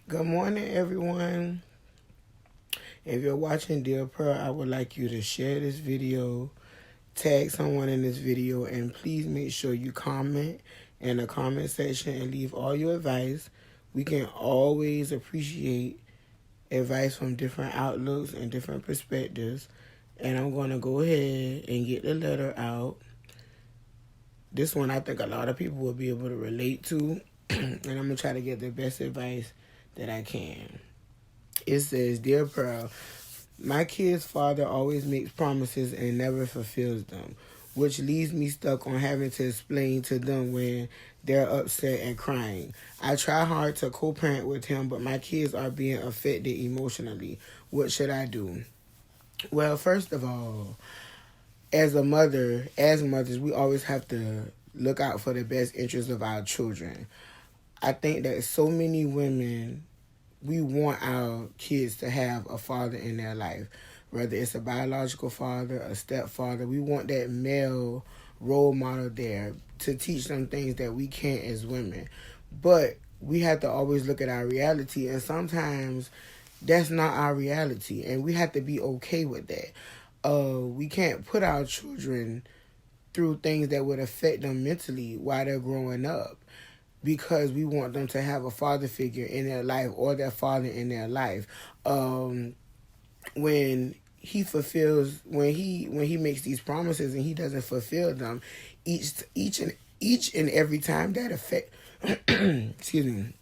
Good morning, everyone. If you're watching Dear Pearl, I would like you to share this video, tag someone in this video, and please make sure you comment in the comment section and leave all your advice. We can always appreciate advice from different outlooks and different perspectives. And I'm going to go ahead and get the letter out. This one I think a lot of people will be able to relate to. And I'm going to try to get the best advice that I can. It says, Dear Pearl, my kid's father always makes promises and never fulfills them, which leaves me stuck on having to explain to them when they're upset and crying. I try hard to co-parent with him, but my kids are being affected emotionally. What should I do? Well, first of all, as mothers, we always have to look out for the best interests of our children. I think that so many women, we want our kids to have a father in their life, whether it's a biological father, a stepfather. We want that male role model there to teach them things that we can't as women. But we have to always look at our reality, and sometimes that's not our reality, and we have to be okay with that. We can't put our children through things that would affect them mentally while they're growing up, because we want them to have a father figure in their life or their father in their life. When he makes these promises and he doesn't fulfill them, each and every time that affect excuse me,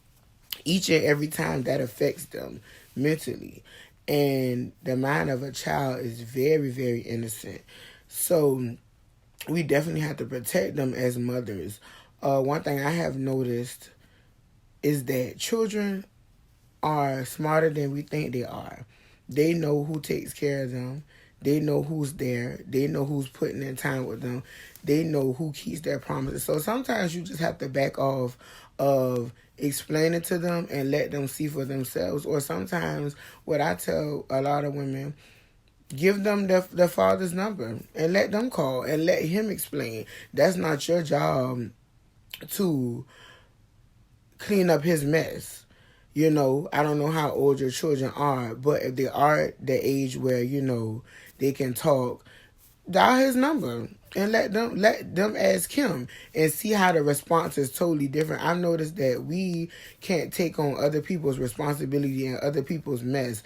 each and every time that affects them mentally. And the mind of a child is very, very innocent. So we definitely have to protect them as mothers. One thing I have noticed is that children are smarter than we think they are. They know who takes care of them. They know who's there. They know who's putting in time with them. They know who keeps their promises. So sometimes you just have to back off of explaining to them and let them see for themselves. Or sometimes what I tell a lot of women, give them the father's number and let them call and let him explain. That's not your job to clean up his mess. I don't know how old your children are, but if they are the age where, they can talk, dial his number and let them ask him and see how the response is totally different. I've noticed that we can't take on other people's responsibility and other people's mess.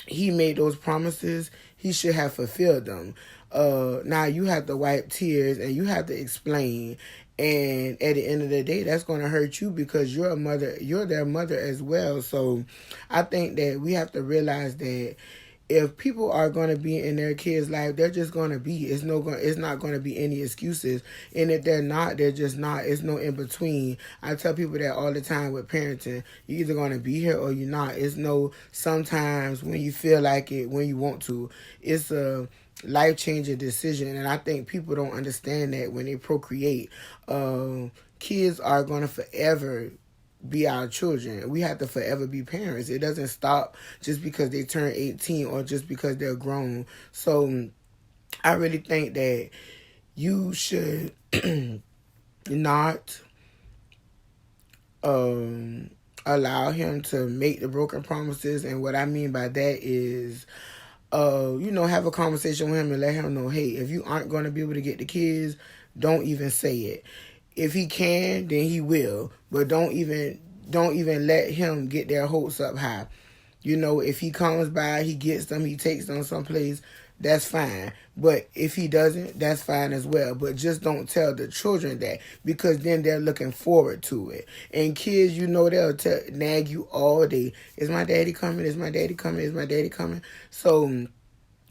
He made those promises. He should have fulfilled them. Now you have to wipe tears and you have to explain. And at the end of the day, that's going to hurt you because you're a mother. You're their mother as well. So I think that we have to realize that if people are going to be in their kids' life, they're just going to be. It's not going to be any excuses. And if they're not, they're just not. It's no in between. I tell people that all the time with parenting. You're either going to be here or you're not. It's no sometimes when you feel like it, when you want to. It's a life-changing decision, and I think people don't understand that when they procreate. Kids are going to forever be our children. We have to forever be parents. It doesn't stop just because they turn 18 or just because they're grown. So I really think that you should not allow him to make the broken promises. And what I mean by that is have a conversation with him and let him know, hey, if you aren't going to be able to get the kids, don't even say it. If he can, then he will, but don't even let him get their hopes up high. If he comes by, he gets them, he takes them someplace, that's fine. But if he doesn't, that's fine as well. But just don't tell the children that, because then they're looking forward to it. And kids, they'll nag you all day. Is my daddy coming? Is my daddy coming? Is my daddy coming? So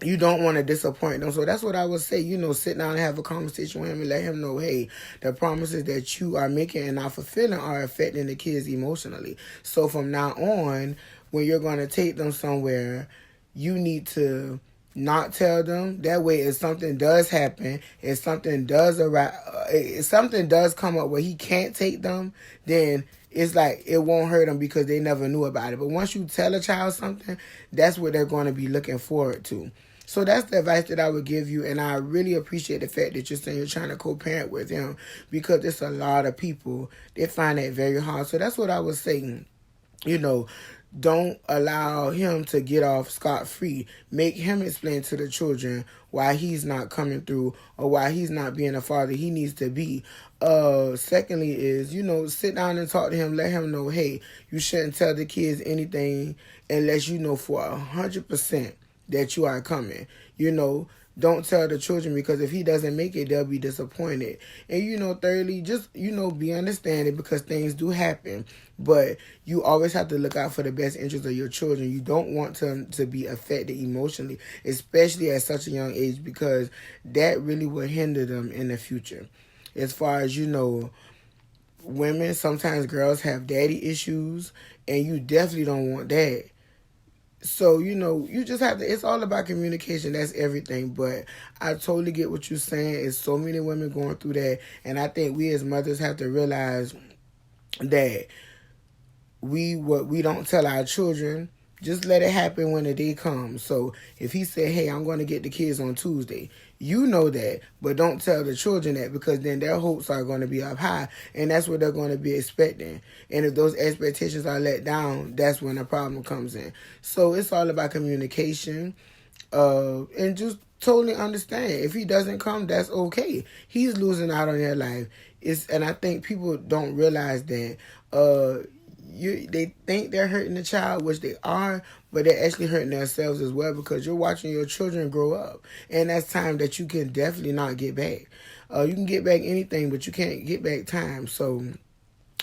you don't want to disappoint them. So that's what I would say. Sit down and have a conversation with him and let him know, hey, the promises that you are making and not fulfilling are affecting the kids emotionally. So from now on, when you're going to take them somewhere, you need to not tell them. That way, if something does happen, if something does come up where he can't take them, then it's like it won't hurt them because they never knew about it. But once you tell a child something, that's what they're going to be looking forward to. So that's the advice that I would give you, and I really appreciate the fact that you're saying you're trying to co-parent with him, because there's a lot of people that find that very hard. So that's what I was saying. You know, don't allow him to get off scot-free. Make him explain to the children why he's not coming through or why he's not being a father he needs to be. Secondly is, sit down and talk to him. Let him know, hey, you shouldn't tell the kids anything unless you know for 100% that you are coming. Don't tell the children, because if he doesn't make it, they'll be disappointed. And, thirdly, just, be understanding, because things do happen. But you always have to look out for the best interest of your children. You don't want them to be affected emotionally, especially at such a young age, because that really will hinder them in the future. As far as, women, sometimes girls have daddy issues, and you definitely don't want that. So, you just have to, it's all about communication. That's everything. But I totally get what you're saying. It's so many women going through that. And I think we as mothers have to realize that what we don't tell our children, just let it happen when the day comes. So if he said, hey, I'm going to get the kids on Tuesday, you know that, but don't tell the children that, because then their hopes are going to be up high, and that's what they're going to be expecting. And if those expectations are let down, that's when the problem comes in. So it's all about communication, and just totally understand. If he doesn't come, that's okay. He's losing out on their life. And I think people don't realize that they think they're hurting the child, which they are, but they're actually hurting themselves as well, because you're watching your children grow up, and that's time that you can definitely not get back. You can get back anything, but you can't get back time. So,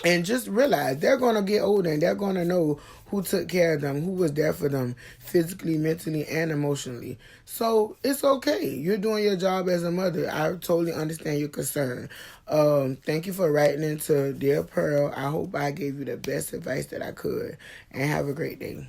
and just realize they're going to get older, and they're going to know who took care of them, who was there for them physically, mentally, and emotionally. So it's okay. You're doing your job as a mother. I totally understand your concern. Thank you for writing into Dear Pearl. I hope I gave you the best advice that I could, and have a great day.